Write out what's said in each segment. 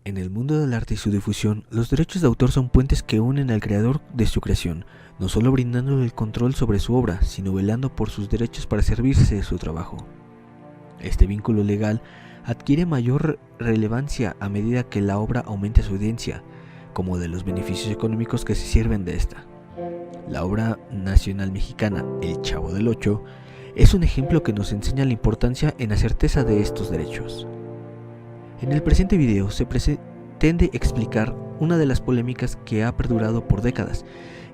En el mundo del arte y su difusión, los derechos de autor son puentes que unen al creador de su creación, no solo brindándole el control sobre su obra, sino velando por sus derechos para servirse de su trabajo. Este vínculo legal adquiere mayor relevancia a medida que la obra aumenta su audiencia, como de los beneficios económicos que se sirven de esta. La obra nacional mexicana, El Chavo del Ocho, es un ejemplo que nos enseña la importancia en la certeza de estos derechos. En el presente video se pretende explicar una de las polémicas que ha perdurado por décadas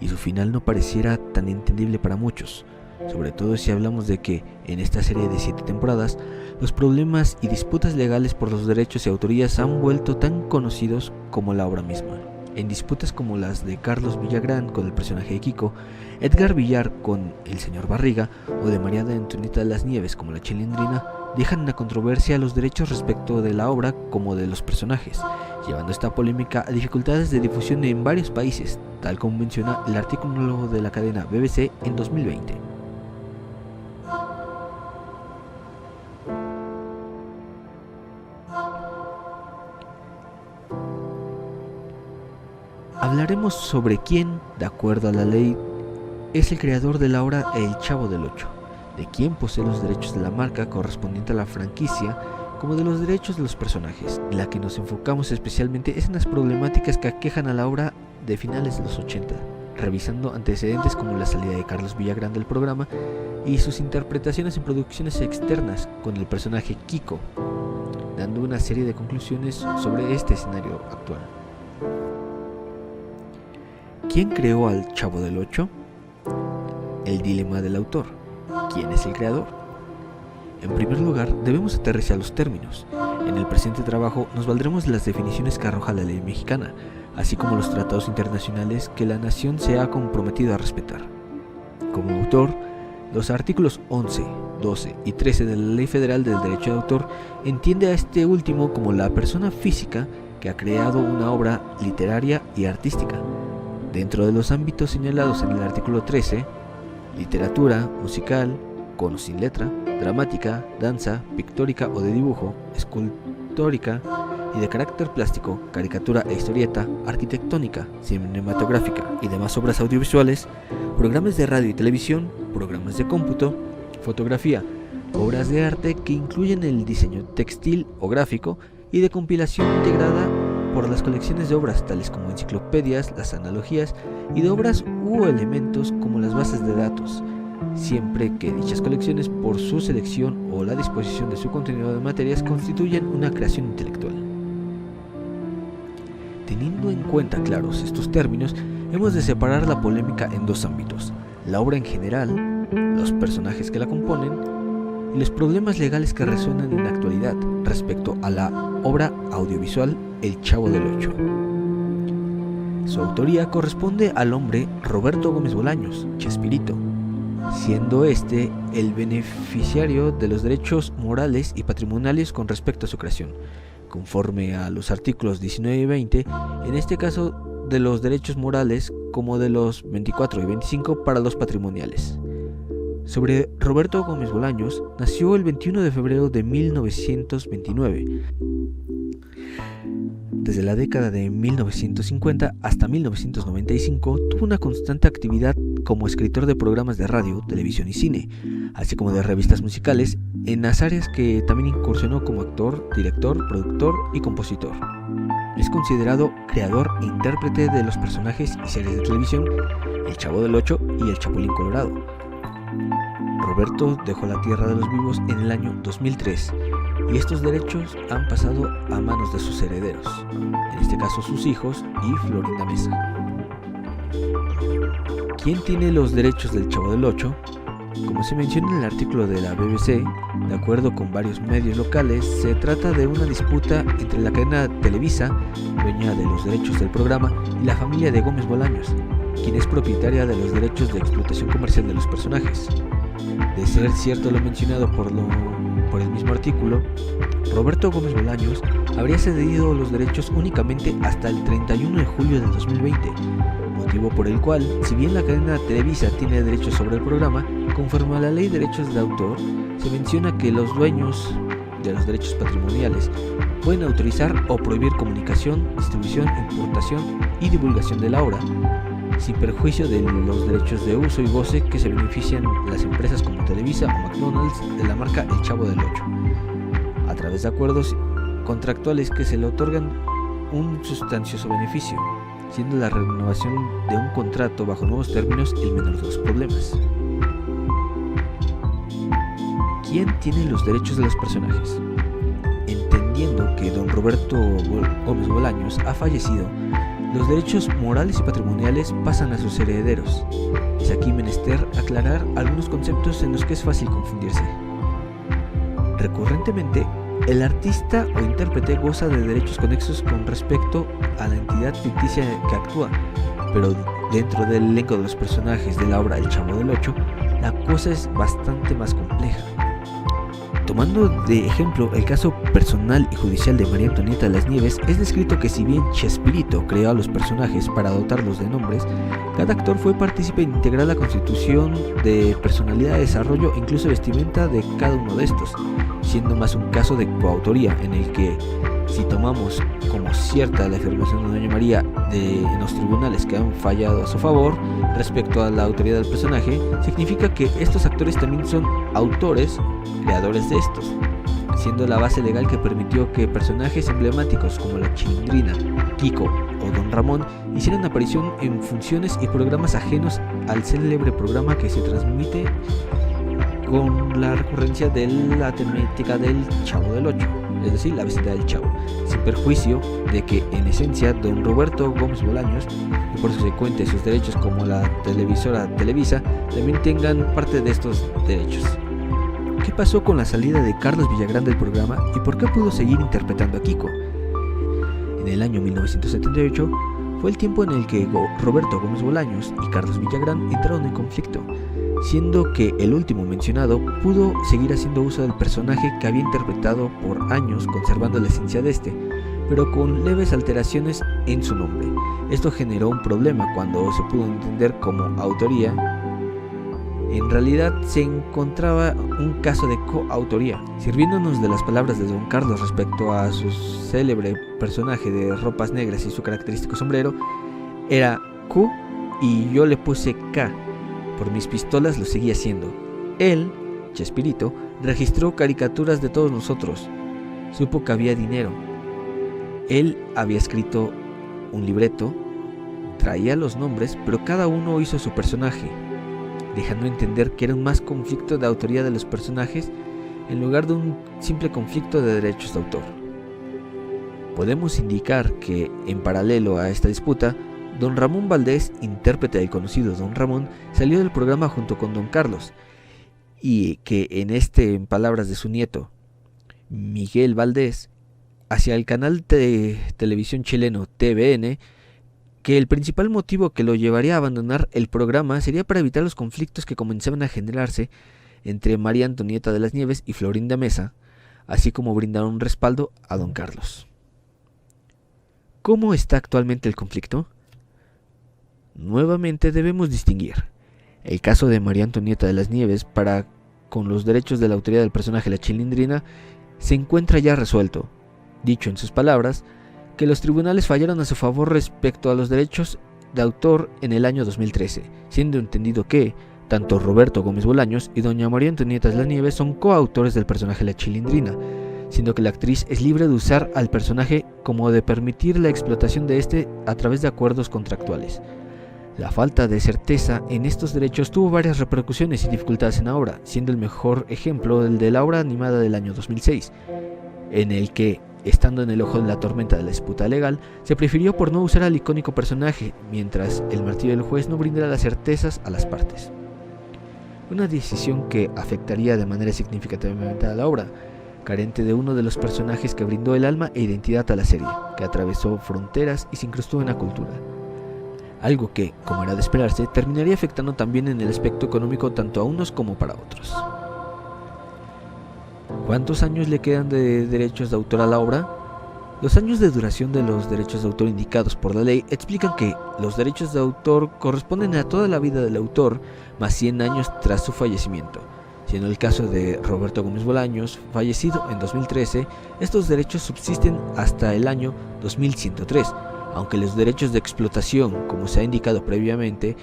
y su final no pareciera tan entendible para muchos, sobre todo si hablamos de que, en esta serie de 7 temporadas, los problemas y disputas legales por los derechos y autorías se han vuelto tan conocidos como la obra misma. En disputas como las de Carlos Villagrán con el personaje de Kiko, Edgar Villar con el señor Barriga o de María de Antonieta de las Nieves como la Chilindrina, dejan en la controversia los derechos respecto de la obra como de los personajes, llevando esta polémica a dificultades de difusión en varios países, tal como menciona el artículo de la cadena BBC en 2020. Hablaremos sobre quién, de acuerdo a la ley, es el creador de la obra El Chavo del Ocho, de quién posee los derechos de la marca correspondiente a la franquicia, como de los derechos de los personajes. En la que nos enfocamos especialmente es en las problemáticas que aquejan a la obra de finales de los 80, revisando antecedentes como la salida de Carlos Villagrán del programa y sus interpretaciones en producciones externas con el personaje Kiko, dando una serie de conclusiones sobre este escenario actual. ¿Quién creó al Chavo del Ocho? El dilema del autor. ¿Quién es el creador? En primer lugar, debemos aterrizar los términos. En el presente trabajo nos valdremos de las definiciones que arroja la ley mexicana, así como los tratados internacionales que la nación se ha comprometido a respetar. Como autor, los artículos 11, 12 y 13 de la Ley Federal del Derecho de Autor entiende a este último como la persona física que ha creado una obra literaria y artística, dentro de los ámbitos señalados en el artículo 13, literatura, musical, con o sin letra, dramática, danza, pictórica o de dibujo, escultórica y de carácter plástico, caricatura e historieta, arquitectónica, cinematográfica y demás obras audiovisuales, programas de radio y televisión, programas de cómputo, fotografía, obras de arte que incluyen el diseño textil o gráfico y de compilación integrada por las colecciones de obras tales como enciclopedias, las analogías y de obras u elementos como las bases de datos, siempre que dichas colecciones por su selección o la disposición de su contenido de materias constituyen una creación intelectual. Teniendo en cuenta claros estos términos, hemos de separar la polémica en dos ámbitos: la obra en general, los personajes que la componen y los problemas legales que resuenan en la actualidad respecto a la obra audiovisual El Chavo del Ocho. Su autoría corresponde al hombre Roberto Gómez Bolaños, Chespirito, siendo este el beneficiario de los derechos morales y patrimoniales con respecto a su creación, conforme a los artículos 19 y 20, en este caso de los derechos morales como de los 24 y 25 para los patrimoniales. Sobre Roberto Gómez Bolaños, nació el 21 de febrero de 1929. Desde la década de 1950 hasta 1995 tuvo una constante actividad como escritor de programas de radio, televisión y cine, así como de revistas musicales, en las áreas que también incursionó como actor, director, productor y compositor. Es considerado creador e intérprete de los personajes y series de televisión El Chavo del Ocho y El Chapulín Colorado. Roberto dejó la tierra de los vivos en el año 2003 y estos derechos han pasado a manos de sus herederos, en este caso sus hijos y Florinda Mesa. ¿Quién tiene los derechos del Chavo del Ocho? Como se menciona en el artículo de la BBC, de acuerdo con varios medios locales, se trata de una disputa entre la cadena Televisa, dueña de los derechos del programa, y la familia de Gómez Bolaños, quien es propietaria de los derechos de explotación comercial de los personajes. De ser cierto lo mencionado por el mismo artículo, Roberto Gómez Bolaños habría cedido los derechos únicamente hasta el 31 de julio de 2020, motivo por el cual, si bien la cadena Televisa tiene derechos sobre el programa, conforme a la ley de derechos de autor, se menciona que los dueños de los derechos patrimoniales pueden autorizar o prohibir comunicación, distribución, importación y divulgación de la obra, sin perjuicio de los derechos de uso y goce que se benefician las empresas como Televisa o McDonald's de la marca El Chavo del Ocho, a través de acuerdos contractuales que se le otorgan un sustancioso beneficio, siendo la renovación de un contrato bajo nuevos términos el menor de los problemas. ¿Quién tiene los derechos de los personajes? Entendiendo que don Roberto Gómez Bolaños ha fallecido, los derechos morales y patrimoniales pasan a sus herederos. Es aquí menester aclarar algunos conceptos en los que es fácil confundirse. Recurrentemente, el artista o intérprete goza de derechos conexos con respecto a la entidad ficticia que actúa, pero dentro del elenco de los personajes de la obra El Chavo del Ocho, la cosa es bastante más compleja. Tomando de ejemplo el caso personal y judicial de María Antonieta de las Nieves, es descrito que si bien Chespirito creó a los personajes para dotarlos de nombres, cada actor fue partícipe integral en la constitución de personalidad, desarrollo e incluso vestimenta de cada uno de estos, siendo más un caso de coautoría en el que, si tomamos como cierta la afirmación de doña María en los tribunales que han fallado a su favor respecto a la autoría del personaje, significa que estos actores también son autores, creadores de estos, siendo la base legal que permitió que personajes emblemáticos como la Chilindrina, Kiko o Don Ramón hicieran aparición en funciones y programas ajenos al célebre programa que se transmite con la recurrencia de la temática del Chavo del Ocho, es decir, la visita del Chavo, sin perjuicio de que en esencia don Roberto Gómez Bolaños y por consecuente sus derechos como la televisora Televisa también tengan parte de estos derechos. ¿Qué pasó con la salida de Carlos Villagrán del programa y por qué pudo seguir interpretando a Kiko? En el año 1978 fue el tiempo en el que Roberto Gómez Bolaños y Carlos Villagrán entraron en conflicto, siendo que el último mencionado pudo seguir haciendo uso del personaje que había interpretado por años, conservando la esencia de este, pero con leves alteraciones en su nombre. Esto generó un problema cuando se pudo entender como autoría. En realidad se encontraba un caso de coautoría. Sirviéndonos de las palabras de don Carlos respecto a su célebre personaje de ropas negras y su característico sombrero, era Q y yo le puse K. Por mis pistolas lo seguía haciendo. Él, Chespirito, registró caricaturas de todos nosotros. Supo que había dinero. Él había escrito un libreto, traía los nombres, pero cada uno hizo su personaje, dejando entender que era un más conflicto de autoría de los personajes en lugar de un simple conflicto de derechos de autor. Podemos indicar que, en paralelo a esta disputa, don Ramón Valdés, intérprete del conocido Don Ramón, salió del programa junto con don Carlos, y que en palabras de su nieto, Miguel Valdés, hacia el canal de televisión chileno TVN, que el principal motivo que lo llevaría a abandonar el programa sería para evitar los conflictos que comenzaban a generarse entre María Antonieta de las Nieves y Florinda Mesa, así como brindar un respaldo a don Carlos. ¿Cómo está actualmente el conflicto? Nuevamente debemos distinguir el caso de María Antonieta de las Nieves para con los derechos de la autoría del personaje La Chilindrina se encuentra ya resuelto, dicho en sus palabras, que los tribunales fallaron a su favor respecto a los derechos de autor en el año 2013, siendo entendido que tanto Roberto Gómez Bolaños y doña María Antonieta de las Nieves son coautores del personaje La Chilindrina, siendo que la actriz es libre de usar al personaje como de permitir la explotación de este a través de acuerdos contractuales. La falta de certeza en estos derechos tuvo varias repercusiones y dificultades en la obra, siendo el mejor ejemplo el de la obra animada del año 2006, en el que, estando en el ojo de la tormenta de la disputa legal, se prefirió por no usar al icónico personaje, mientras el martillo del juez no brindara las certezas a las partes. Una decisión que afectaría de manera significativamente a la obra, carente de uno de los personajes que brindó el alma e identidad a la serie, que atravesó fronteras y se incrustó en la cultura. Algo que, como era de esperarse, terminaría afectando también en el aspecto económico tanto a unos como para otros. ¿Cuántos años le quedan de derechos de autor a la obra? Los años de duración de los derechos de autor indicados por la ley explican que los derechos de autor corresponden a toda la vida del autor más 100 años tras su fallecimiento, Si en el caso de Roberto Gómez Bolaños, fallecido en 2013, estos derechos subsisten hasta el año 2103, aunque los derechos de explotación, como se ha indicado previamente,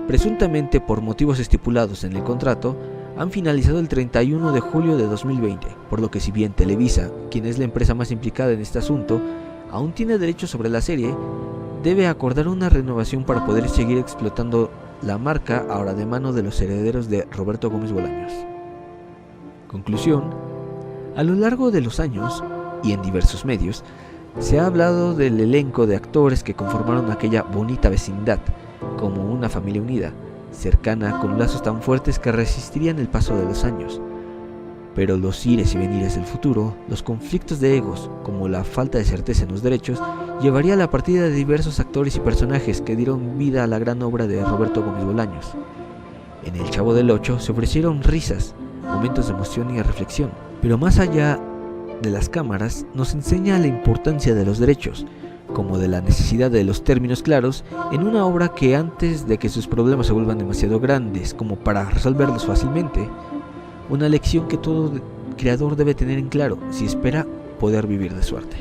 presuntamente por motivos estipulados en el contrato, han finalizado el 31 de julio de 2020, por lo que si bien Televisa, quien es la empresa más implicada en este asunto, aún tiene derechos sobre la serie, debe acordar una renovación para poder seguir explotando la marca ahora de mano de los herederos de Roberto Gómez Bolaños. Conclusión: a lo largo de los años, y en diversos medios, se ha hablado del elenco de actores que conformaron aquella bonita vecindad, como una familia unida, cercana, con lazos tan fuertes que resistirían el paso de los años. Pero los ires y venires del futuro, los conflictos de egos, como la falta de certeza en los derechos, llevaría a la partida de diversos actores y personajes que dieron vida a la gran obra de Roberto Gómez Bolaños. En El Chavo del Ocho se ofrecieron risas, momentos de emoción y reflexión, pero más allá de las cámaras nos enseña la importancia de los derechos, como de la necesidad de los términos claros en una obra que, antes de que sus problemas se vuelvan demasiado grandes como para resolverlos fácilmente, una lección que todo creador debe tener en claro si espera poder vivir de su arte.